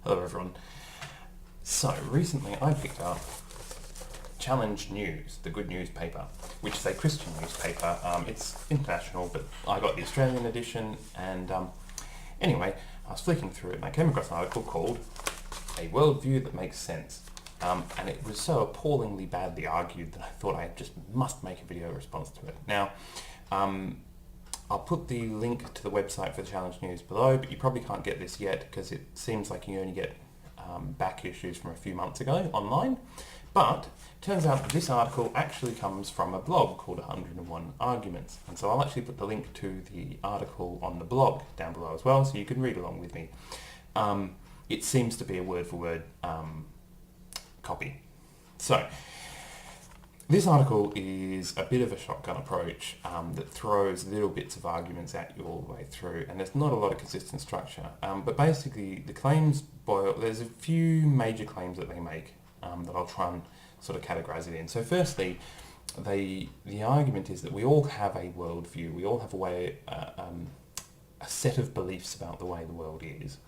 Hello everyone. So recently I picked up Challenge News, the Good News paper, which is a Christian newspaper. It's international, but I got the Australian edition, and anyway, I was flicking through it and I came across an article called A Worldview That Makes Sense. And it was so appallingly badly argued that I thought I just must make a video response to it. Now, I'll put the link to the website for the Challenge News below, but you probably can't get this yet because it seems like you only get back issues from a few months ago online. But it turns out that this article actually comes from a blog called 101 Arguments. And so I'll actually put the link to the article on the blog down below as well, so you can read along with me. It seems to be a word-for-word copy. So, this article is a bit of a shotgun approach that throws little bits of arguments at you all the way through, and there's not a lot of consistent structure. But basically, the claims there's a few major claims that they make that I'll try and sort of categorise it in. So firstly, the argument is that we all have a worldview, we all have a set of beliefs about the way the world is,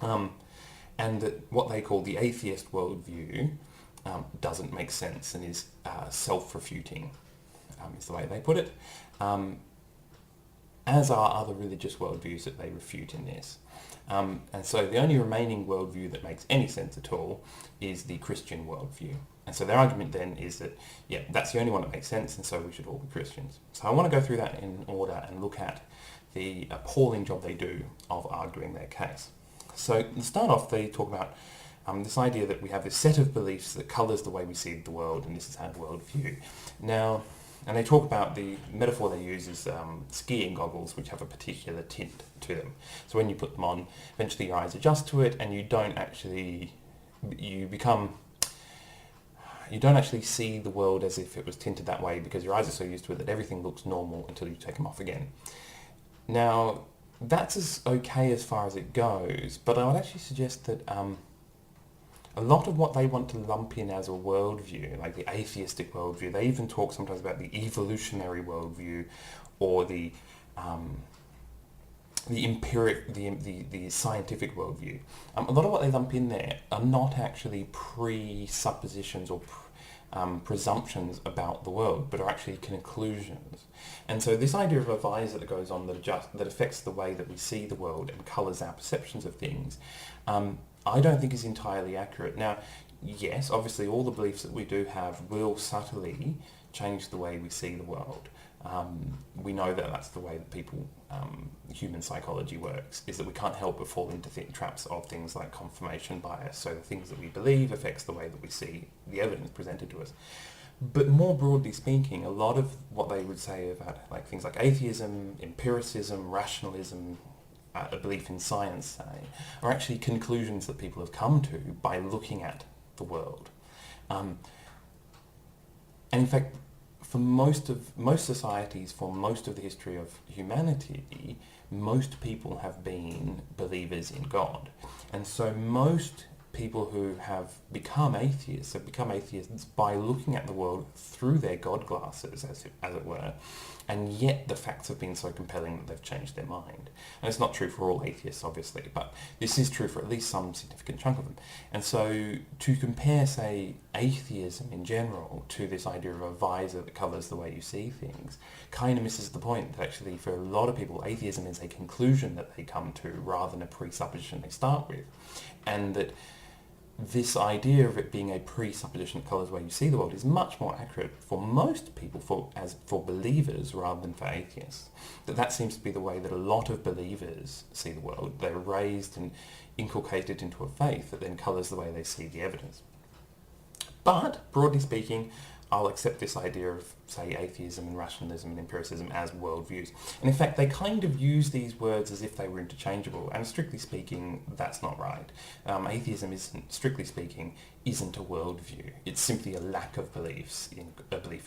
and that what they call the atheist worldview doesn't make sense and is self-refuting, is the way they put it, as are other religious worldviews that they refute in this. And so the only remaining worldview that makes any sense at all is the Christian worldview. And so their argument then is that, yeah, that's the only one that makes sense, and so we should all be Christians. So I want to go through that in order and look at the appalling job they do of arguing their case. So to start off, they talk about this idea that we have this set of beliefs that colours the way we see the world, and this is our worldview. Now, and they talk about the metaphor they use is skiing goggles, which have a particular tint to them. So when you put them on, eventually your eyes adjust to it, and you don't actually see the world as if it was tinted that way, because your eyes are so used to it that everything looks normal until you take them off again. Now, that's as okay as far as it goes, but I would actually suggest that a lot of what they want to lump in as a worldview, like the atheistic worldview, they even talk sometimes about the evolutionary worldview or the scientific worldview. A lot of what they lump in there are not actually presuppositions or presumptions about the world, but are actually conclusions. And so this idea of a visor that goes on that affects the way that we see the world and colours our perceptions of things, I don't think is entirely accurate. Now, yes, obviously all the beliefs that we do have will subtly change the way we see the world. We know that that's the way that human psychology works, is that we can't help but fall into traps of things like confirmation bias. So the things that we believe affects the way that we see the evidence presented to us. But more broadly speaking, a lot of what they would say about things like atheism, empiricism, rationalism, a belief in science, say, are actually conclusions that people have come to by looking at the world. And in fact, for most societies, for most of the history of humanity, most people have been believers in God. And so most people who have become atheists by looking at the world through their God glasses, as it were, and yet the facts have been so compelling that they've changed their mind. And it's not true for all atheists, obviously, but this is true for at least some significant chunk of them. And so to compare, say, atheism in general to this idea of a visor that colours the way you see things kind of misses the point that actually for a lot of people, atheism is a conclusion that they come to rather than a presupposition they start with. And that this idea of it being a presupposition that colours the way you see the world is much more accurate for most people, for believers rather than for atheists. That seems to be the way that a lot of believers see the world. They're raised and inculcated into a faith that then colours the way they see the evidence. But, broadly speaking, I'll accept this idea of, say, atheism and rationalism and empiricism as worldviews. And in fact, they kind of use these words as if they were interchangeable, and strictly speaking, that's not right. Atheism strictly speaking, isn't a worldview. It's simply a lack of belief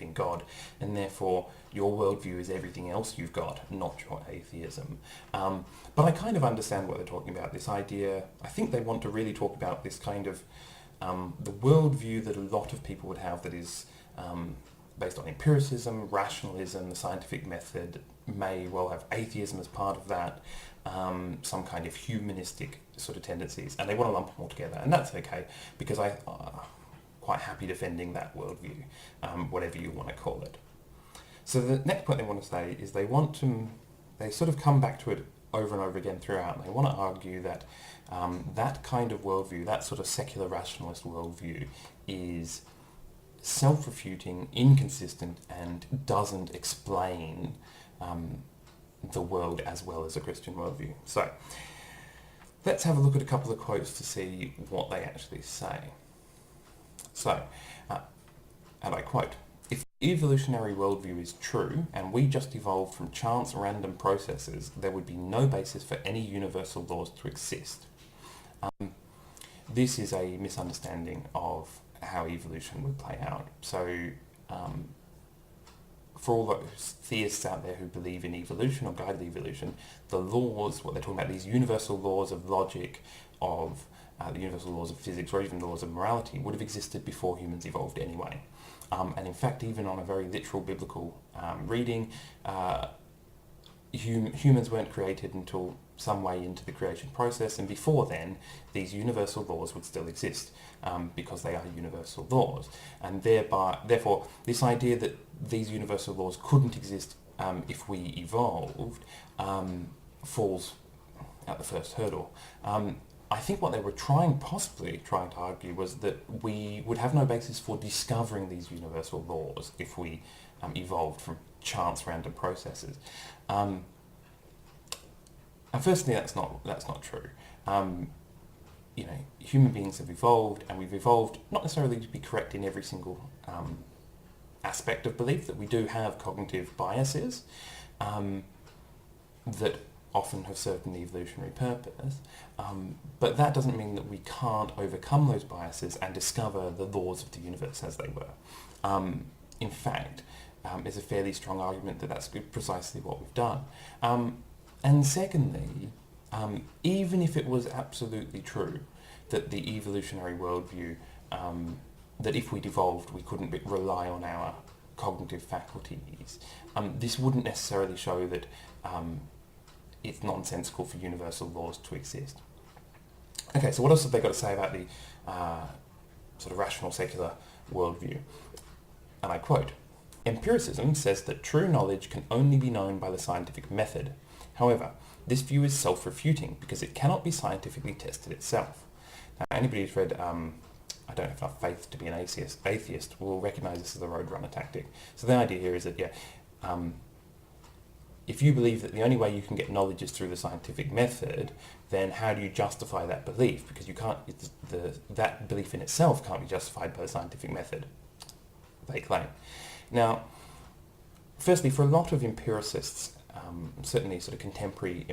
in God, and therefore your worldview is everything else you've got, not your atheism. But I kind of understand what they're talking about, this idea. I think they want to really talk about this kind of the worldview that a lot of people would have that is based on empiricism, rationalism, the scientific method, may well have atheism as part of that, some kind of humanistic sort of tendencies, and they want to lump them all together, and that's okay, because I'm quite happy defending that worldview, whatever you want to call it. So the next point they want to say is they sort of come back to it over and over again throughout, and they want to argue that that kind of worldview, that sort of secular rationalist worldview, is self-refuting, inconsistent, and doesn't explain the world as well as a Christian worldview. So let's have a look at a couple of quotes to see what they actually say. So, and I quote, "If evolutionary worldview is true, and we just evolved from chance random processes, there would be no basis for any universal laws to exist." This is a misunderstanding of how evolution would play out. So, for all those theists out there who believe in evolution or guided evolution, the laws, what they're talking about, these universal laws of logic, of the universal laws of physics, or even the laws of morality, would have existed before humans evolved anyway. And in fact, even on a very literal biblical reading, humans weren't created until some way into the creation process, and before then, these universal laws would still exist because they are universal laws. And therefore, this idea that these universal laws couldn't exist if we evolved falls at the first hurdle. I think what they were possibly trying to argue was that we would have no basis for discovering these universal laws if we evolved from chance random processes. And firstly, that's not true. Human beings have evolved, and we've evolved not necessarily to be correct in every single aspect of belief, that we do have cognitive biases that often have served an evolutionary purpose, but that doesn't mean that we can't overcome those biases and discover the laws of the universe as they were. In fact, there's a fairly strong argument that that's precisely what we've done. And secondly, even if it was absolutely true that the evolutionary worldview, that if we'd evolved we couldn't rely on our cognitive faculties, this wouldn't necessarily show that it's nonsensical for universal laws to exist. Okay, so what else have they got to say about the sort of rational secular worldview? And I quote, "Empiricism says that true knowledge can only be known by the scientific method. However, this view is self-refuting because it cannot be scientifically tested itself." Now, anybody who's read I Don't Have Enough Faith to Be an Atheist will recognise this as a roadrunner tactic. So the idea here is that, if you believe that the only way you can get knowledge is through the scientific method, then how do you justify that belief? Because you can't, that belief in itself can't be justified by the scientific method, they claim. Now, firstly, for a lot of empiricists, certainly sort of contemporary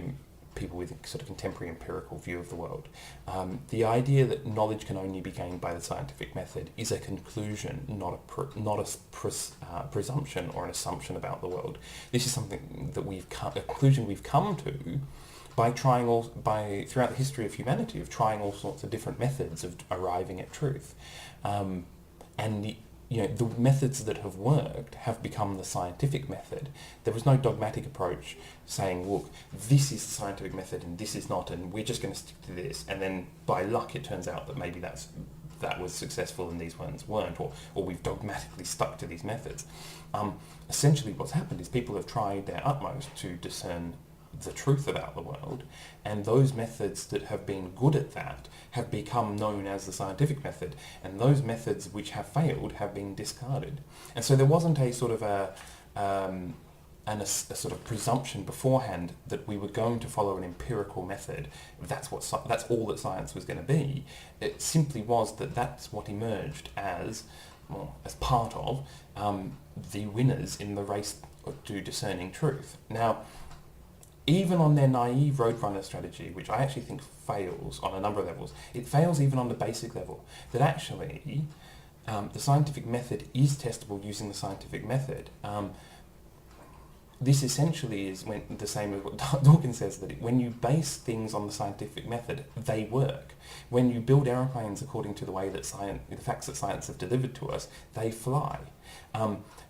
people with sort of contemporary empirical view of the world, the idea that knowledge can only be gained by the scientific method is a conclusion, not a presumption or an assumption about the world. This is something that a conclusion we've come to by throughout the history of humanity, of trying all sorts of different methods of arriving at truth, and the methods that have worked have become the scientific method. There was no dogmatic approach saying, look, this is the scientific method and this is not, and we're just going to stick to this, and then by luck it turns out that maybe that was successful and these ones weren't, or we've dogmatically stuck to these methods. Essentially what's happened is people have tried their utmost to discern the truth about the world, and those methods that have been good at that have become known as the scientific method, and those methods which have failed have been discarded. And so there wasn't a sort of a sort of presumption beforehand that we were going to follow an empirical method. That's all that science was going to be. It simply was that's what emerged as part of the winners in the race to discerning truth. Now, even on their naive roadrunner strategy, which I actually think fails on a number of levels, it fails even on the basic level, that actually the scientific method is testable using the scientific method. this essentially is when the same as what Dawkins says, that when you base things on the scientific method, they work. When you build aeroplanes according to the way that the facts that science have delivered to us, they fly.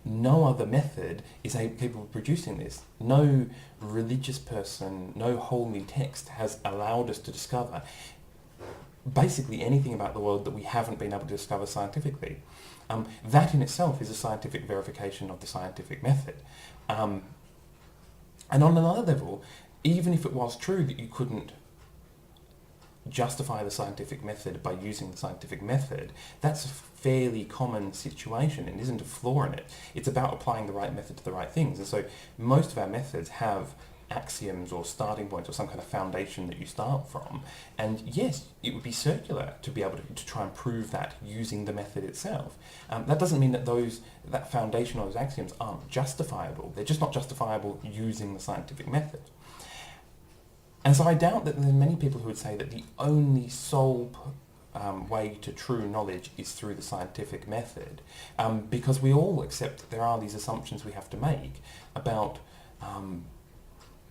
No other method is capable of producing this. No religious person, no holy text has allowed us to discover basically anything about the world that we haven't been able to discover scientifically. That in itself is a scientific verification of the scientific method. And on another level, even if it was true that you couldn't justify the scientific method by using the scientific method, that's a fairly common situation and isn't a flaw in it. It's about applying the right method to the right things. And so most of our methods have axioms or starting points or some kind of foundation that you start from. And yes, it would be circular to be able to try and prove that using the method itself. That doesn't mean that that foundation or those axioms aren't justifiable. They're just not justifiable using the scientific method. And so I doubt that there are many people who would say that the only sole way to true knowledge is through the scientific method, because we all accept that there are these assumptions we have to make about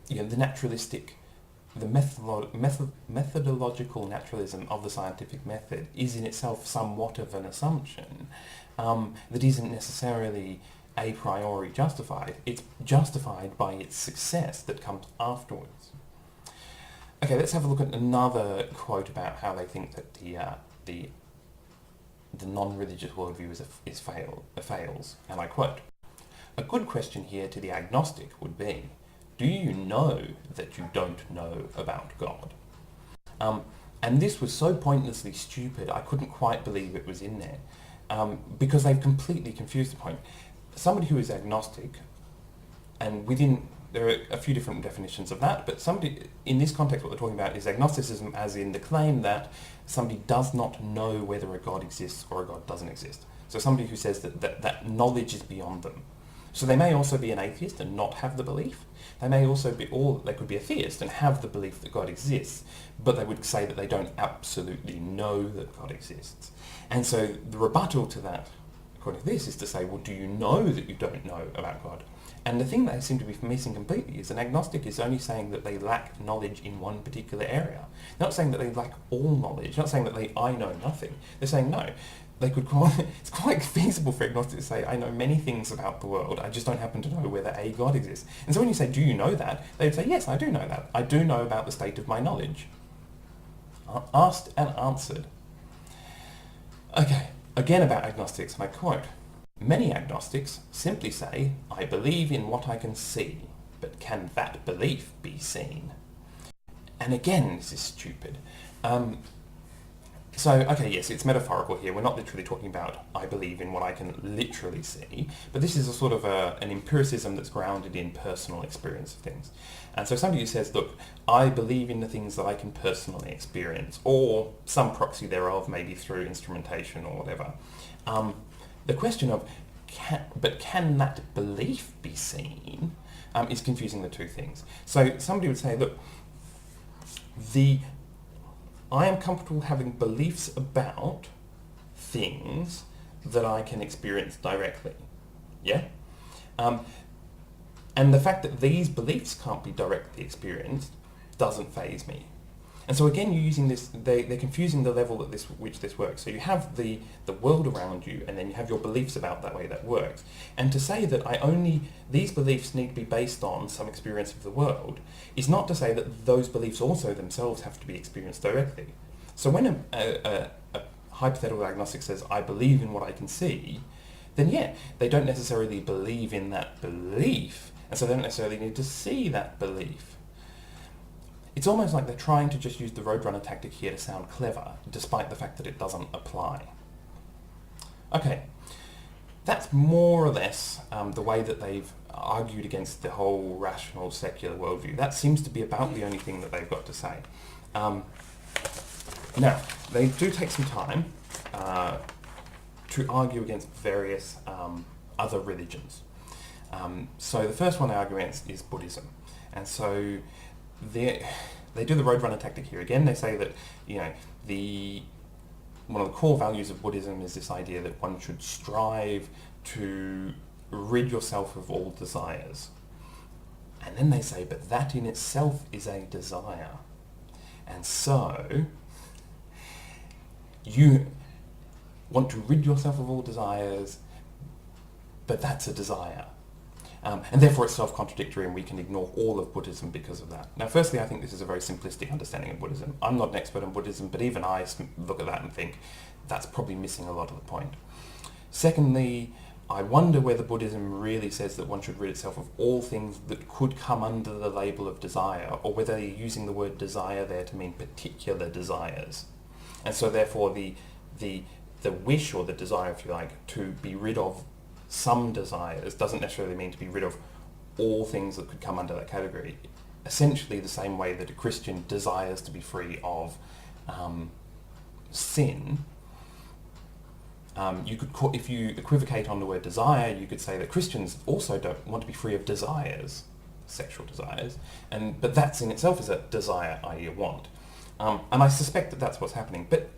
the naturalistic, the methodological naturalism of the scientific method is in itself somewhat of an assumption that isn't necessarily a priori justified. It's justified by its success that comes afterwards. Okay, let's have a look at another quote about how they think that the non-religious worldview fails, and I quote, "A good question here to the agnostic would be, do you know that you don't know about God?" And this was so pointlessly stupid, I couldn't quite believe it was in there, because they've completely confused the point. Somebody who is agnostic, and there are a few different definitions of that, but somebody, in this context, what they're talking about is agnosticism as in the claim that somebody does not know whether a God exists or a God doesn't exist. So somebody who says that knowledge is beyond them. So they may also be an atheist and not have the belief. They may also be, or they could be a theist and have the belief that God exists, but they would say that they don't absolutely know that God exists. And so the rebuttal to that, according to this, is to say, well, do you know that you don't know about God? And the thing that they seem to be missing completely is an agnostic is only saying that they lack knowledge in one particular area. They're not saying that they lack all knowledge. They're not saying that I know nothing. They're saying no. It's quite feasible for agnostics to say, I know many things about the world, I just don't happen to know whether a God exists. And so when you say, do you know that? They would say, yes, I do know that. I do know about the state of my knowledge. Asked and answered. Okay, again about agnostics, and I quote, "Many agnostics simply say, I believe in what I can see, but can that belief be seen?" And again, this is stupid. Okay, yes, it's metaphorical here. We're not literally talking about I believe in what I can literally see, but this is a sort of an empiricism that's grounded in personal experience of things. And so somebody who says, look, I believe in the things that I can personally experience, or some proxy thereof, maybe through instrumentation or whatever. The question of, can that belief be seen, is confusing the two things. So somebody would say, look, I am comfortable having beliefs about things that I can experience directly. Yeah? And the fact that these beliefs can't be directly experienced doesn't faze me. And so again, you're using this, they're confusing the level at which this works. So you have the world around you, and then you have your beliefs about that way that works. And to say that these beliefs need to be based on some experience of the world is not to say that those beliefs also themselves have to be experienced directly. So when a hypothetical agnostic says, I believe in what I can see, then yeah, they don't necessarily believe in that belief, and so they don't necessarily need to see that belief. It's almost like they're trying to just use the Roadrunner tactic here to sound clever, despite the fact that it doesn't apply. Okay, that's more or less the way that they've argued against the whole rational secular worldview. That seems to be about the only thing that they've got to say. Now, they do take some time to argue against various other religions. So the first one they argue against is Buddhism. And so they do the Roadrunner tactic here again. They say that one of the core values of Buddhism is this idea that one should strive to rid yourself of all desires. And then they say, but that in itself is a desire. And so, you want to rid yourself of all desires, but that's a desire. And therefore it's self-contradictory, and we can ignore all of Buddhism because of that. Now, firstly, I think this is a very simplistic understanding of Buddhism. I'm not an expert on Buddhism, but even I look at that and think that's probably missing a lot of the point. Secondly, I wonder whether Buddhism really says that one should rid itself of all things that could come under the label of desire, or whether they're using the word desire there to mean particular desires. And so therefore the wish, or the desire, if you like, to be rid of some desires doesn't necessarily mean to be rid of all things that could come under that category. Essentially the same way that a Christian desires to be free of sin. You could, if you equivocate on the word desire, you could say that Christians also don't want to be free of desires, sexual desires, but that's in itself is a desire, i.e. a want. And I suspect that that's what's happening. But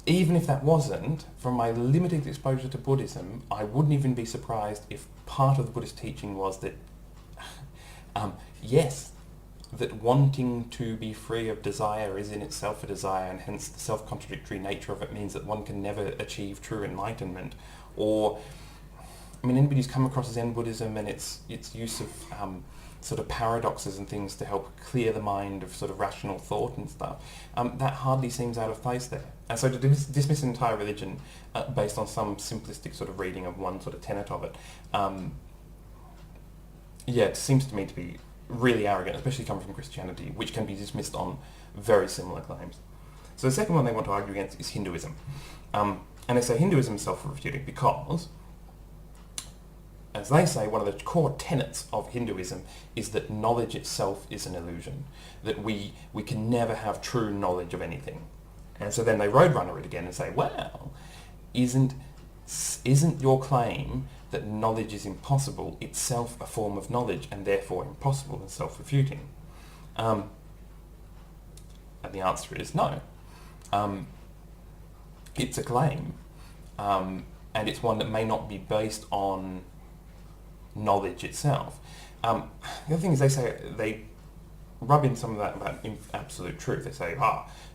even if that wasn't, from my limited exposure to Buddhism, I wouldn't even be surprised if part of the Buddhist teaching was that, yes, that wanting to be free of desire is in itself a desire, and hence the self-contradictory nature of it means that one can never achieve true enlightenment. Or, I mean, anybody who's come across Zen Buddhism and its use of sort of paradoxes and things to help clear the mind of sort of rational thought and stuff, that hardly seems out of place there. And so to dismiss an entire religion based on some simplistic sort of reading of one sort of tenet of it, it seems to me to be really arrogant, especially coming from Christianity, which can be dismissed on very similar claims. So the second one they want to argue against is Hinduism. And they say Hinduism is self-refuting because, as they say, one of the core tenets of Hinduism is that knowledge itself is an illusion, that we can never have true knowledge of anything. And so then they roadrunner it again and say, well, isn't your claim that knowledge is impossible itself a form of knowledge, and therefore impossible and self-refuting? And the answer is no. It's a claim, and it's one that may not be based on knowledge itself. The other thing is they rub in some of that about absolute truth. They say,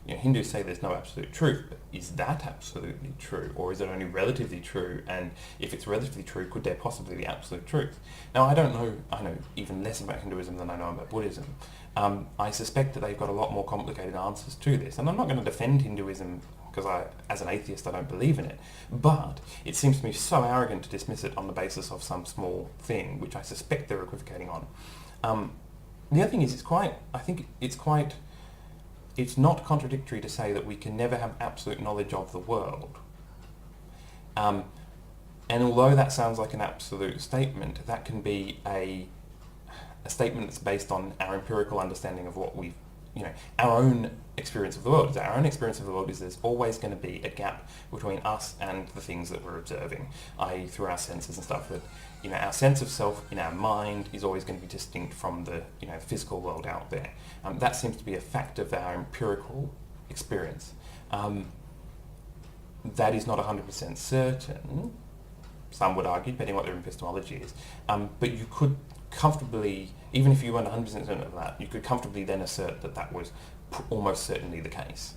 Hindus say there's no absolute truth, but is that absolutely true, or is it only relatively true? And if it's relatively true, could there possibly be absolute truth? Now, I don't know. I know even less about Hinduism than I know about Buddhism. I suspect that they've got a lot more complicated answers to this, and I'm not going to defend Hinduism because as an atheist, I don't believe in it. But it seems to me so arrogant to dismiss it on the basis of some small thing, which I suspect they're equivocating on. The other thing is, it's not contradictory to say that we can never have absolute knowledge of the world. And although that sounds like an absolute statement, that can be a statement that's based on our empirical understanding of what our own experience of the world. Our own experience of the world is there's always going to be a gap between us and the things that we're observing, i.e. through our senses and stuff, that our sense of self in our mind is always going to be distinct from the physical world out there. That seems to be a fact of our empirical experience. That is not 100% certain, some would argue, depending on what their epistemology is, but you could comfortably, even if you weren't 100% certain of that, you could comfortably then assert that that was almost certainly the case,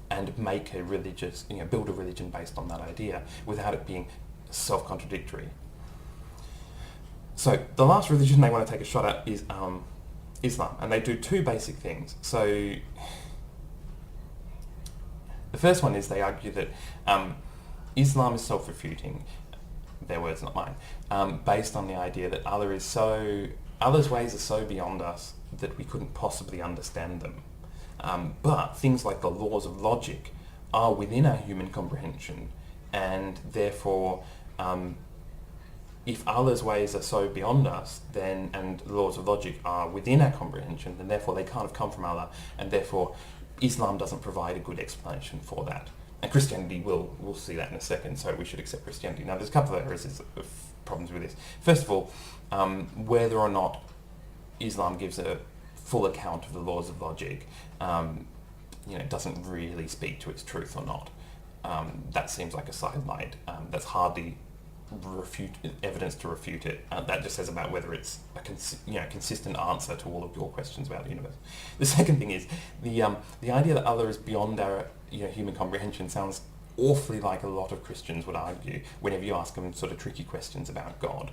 and make a religious, build a religion based on that idea without it being self-contradictory. So the last religion they want to take a shot at is Islam, and they do two basic things. So the first one is they argue that Islam is self-refuting, their words, not mine, based on the idea that Allah's ways are so beyond us that we couldn't possibly understand them. But things like the laws of logic are within our human comprehension, and therefore if Allah's ways are so beyond us, and the laws of logic are within our comprehension, then therefore they can't have come from Allah, and therefore Islam doesn't provide a good explanation for that. And Christianity we'll see that in a second, so we should accept Christianity. Now there's a couple of areas of problems with this. First of all, whether or not Islam gives a full account of the laws of logic, doesn't really speak to its truth or not. That seems like a sidelight. That's hardly evidence to refute it. That just says about whether it's a consistent answer to all of your questions about the universe. The second thing is the idea that other is beyond our human comprehension sounds awfully like a lot of Christians would argue whenever you ask them sort of tricky questions about God.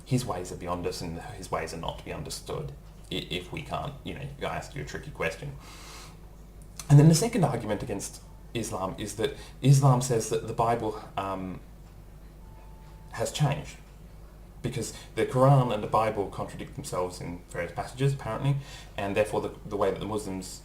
His ways are beyond us, and his ways are not to be understood if we can't, ask you a tricky question. And then the second argument against Islam is that Islam says that the Bible has changed, because the Quran and the Bible contradict themselves in various passages, apparently, and therefore the way that the Muslims,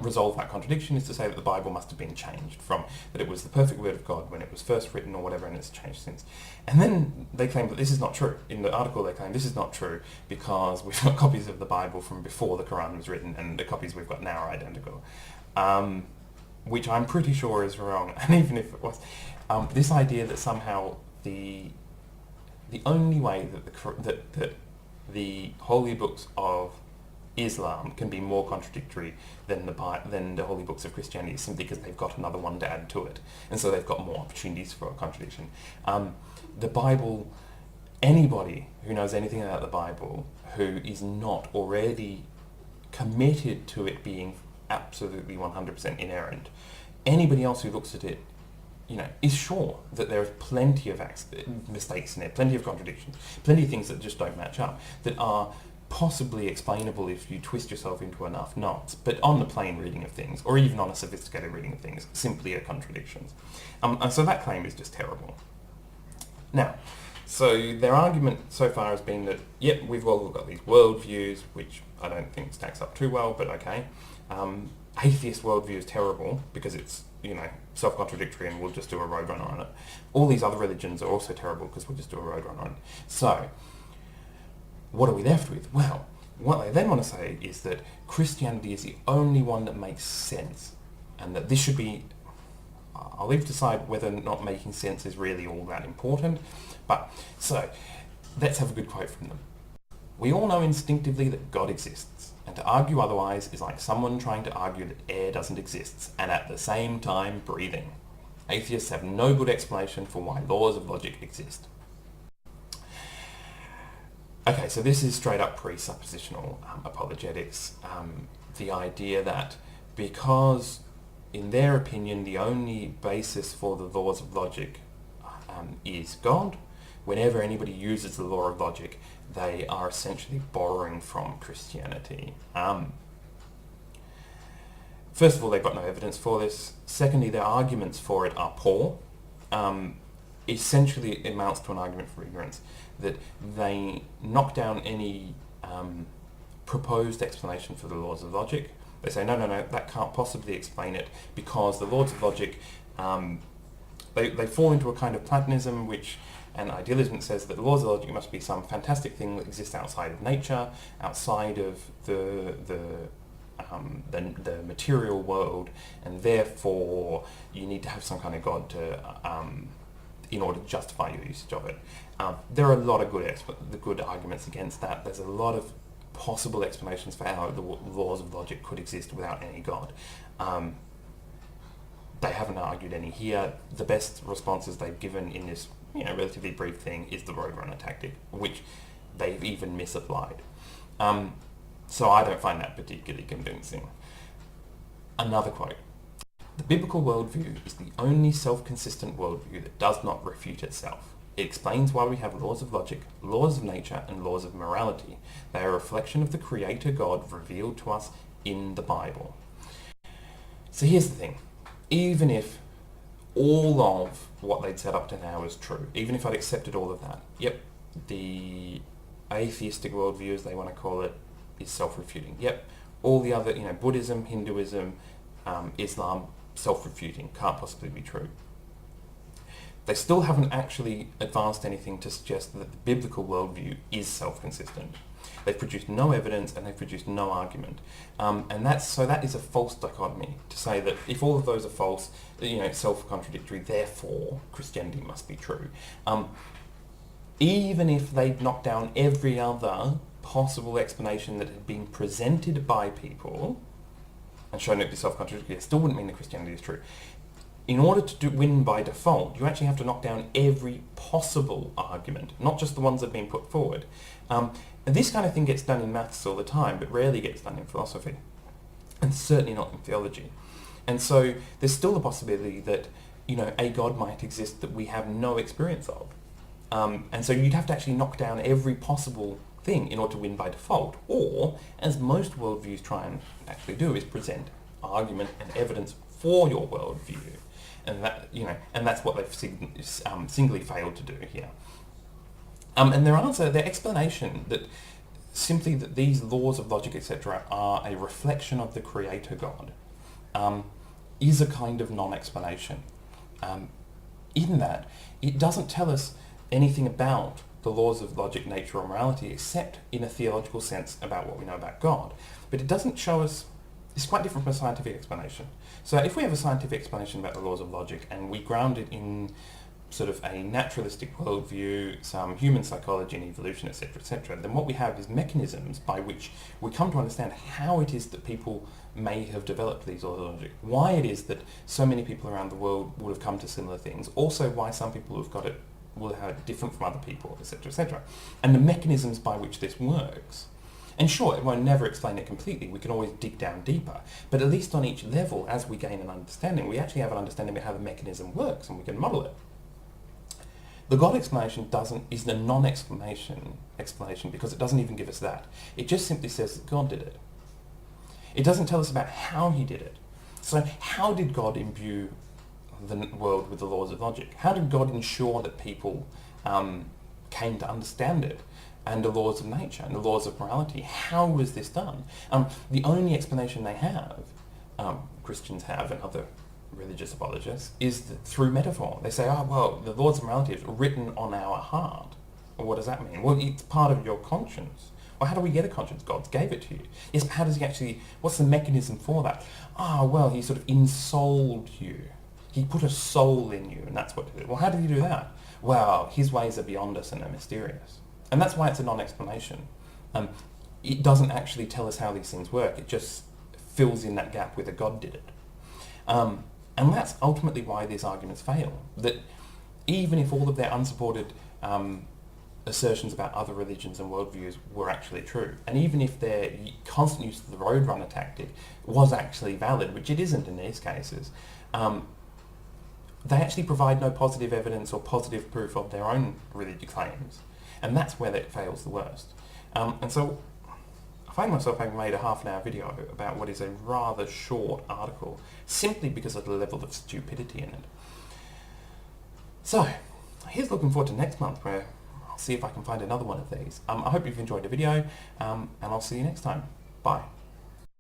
resolve that contradiction is to say that the Bible must have been changed from that it was the perfect word of God when it was first written or whatever, and it's changed since. And then they claim that this is not true. In the article they claim this is not true because we've got copies of the Bible from before the Quran was written, and the copies we've got now are identical, which I'm pretty sure is wrong. And even if it was, this idea that somehow the only way that the holy books of Islam can be more contradictory than the holy books of Christianity simply because they've got another one to add to it, and so they've got more opportunities for contradiction. The Bible, anybody who knows anything about the Bible who is not already committed to it being absolutely 100% inerrant, anybody else who looks at it, is sure that there are plenty of mistakes in it, plenty of contradictions, plenty of things that just don't match up, that are possibly explainable if you twist yourself into enough knots, but on the plain reading of things, or even on a sophisticated reading of things, simply are contradictions. And so that claim is just terrible. Now, so their argument so far has been that, yep, we've all got these worldviews, which I don't think stacks up too well, but okay. Atheist worldview is terrible because it's, self-contradictory and we'll just do a roadrunner on it. All these other religions are also terrible because we'll just do a roadrunner on it. So, what are we left with? Well, what they then want to say is that Christianity is the only one that makes sense, and that this should be, I'll leave to decide whether or not making sense is really all that important, but so let's have a good quote from them. We all know instinctively that God exists, and to argue otherwise is like someone trying to argue that air doesn't exist and at the same time breathing. Atheists have no good explanation for why laws of logic exist. Okay, so this is straight up presuppositional apologetics. The idea that because, in their opinion, the only basis for the laws of logic is God, whenever anybody uses the law of logic, they are essentially borrowing from Christianity. First of all, they've got no evidence for this. Secondly, their arguments for it are poor. Essentially, it amounts to an argument for ignorance, that they knock down any proposed explanation for the laws of logic. They say, no, that can't possibly explain it because the laws of logic, they fall into a kind of Platonism, and idealism says that the laws of logic must be some fantastic thing that exists outside of nature, outside of the material world, and therefore you need to have some kind of God to in order to justify your usage of it. There are a lot of good arguments against that. There's a lot of possible explanations for how the laws of logic could exist without any God. They haven't argued any here. The best responses they've given in this relatively brief thing is the roadrunner tactic, which they've even misapplied. So I don't find that particularly convincing. Another quote. The biblical worldview is the only self-consistent worldview that does not refute itself. It explains why we have laws of logic, laws of nature, and laws of morality. They are a reflection of the Creator God revealed to us in the Bible. So here's the thing. Even if all of what they'd said up to now is true, even if I'd accepted all of that, yep, the atheistic worldview, as they want to call it, is self-refuting. Yep, all the other, Buddhism, Hinduism, Islam, self-refuting, can't possibly be true. They still haven't actually advanced anything to suggest that the biblical worldview is self-consistent. They've produced no evidence and they've produced no argument. And that is a false dichotomy, to say that if all of those are false, self-contradictory, therefore Christianity must be true. Even if they'd knocked down every other possible explanation that had been presented by people and shown it to be self-contradictory, it still wouldn't mean that Christianity is true. in order to win by default, you actually have to knock down every possible argument, not just the ones that have been put forward. And this kind of thing gets done in maths all the time, but rarely gets done in philosophy, and certainly not in theology. And so there's still the possibility that, a God might exist that we have no experience of. And so you'd have to actually knock down every possible thing in order to win by default, or, as most worldviews try and actually do, is present argument and evidence for your worldview. And that's what they've singly failed to do here. And their explanation that simply that these laws of logic, etc., are a reflection of the Creator God, is a kind of non-explanation. In that, it doesn't tell us anything about the laws of logic, nature, or morality, except in a theological sense about what we know about God. But it doesn't show us. It's quite different from a scientific explanation. So if we have a scientific explanation about the laws of logic and we ground it in sort of a naturalistic worldview, some human psychology and evolution, etc., then what we have is mechanisms by which we come to understand how it is that people may have developed these laws of logic, why it is that so many people around the world would have come to similar things, also why some people will have it different from other people, etc., and the mechanisms by which this works. And sure, it won't never explain it completely. We can always dig down deeper. But at least on each level, as we gain an understanding, we actually have an understanding about how the mechanism works and we can model it. The God explanation is a non-explanation because it doesn't even give us that. It just simply says that God did it. It doesn't tell us about how he did it. So how did God imbue the world with the laws of logic? How did God ensure that people came to understand it? And the laws of nature and the laws of morality. How was this done? The only explanation they have, Christians have and other religious apologists, is through metaphor. They say, the laws of morality is written on our heart. Well, what does that mean? Well, it's part of your conscience. Well, how do we get a conscience? God gave it to you. Yes, but how does he actually, what's the mechanism for that? He sort of ensouled you. He put a soul in you, and that's what he did. Well, how did he do that? Well, his ways are beyond us and they're mysterious. And that's why it's a non-explanation. It doesn't actually tell us how these things work. It just fills in that gap with a God did it. And that's ultimately why these arguments fail. That even if all of their unsupported assertions about other religions and worldviews were actually true, and even if their constant use of the roadrunner tactic was actually valid, which it isn't in these cases, they actually provide no positive evidence or positive proof of their own religious claims. And that's where it fails the worst. And so I find myself having made a half-an-hour video about what is a rather short article, simply because of the level of stupidity in it. So, here's looking forward to next month, where I'll see if I can find another one of these. I hope you've enjoyed the video, and I'll see you next time. Bye.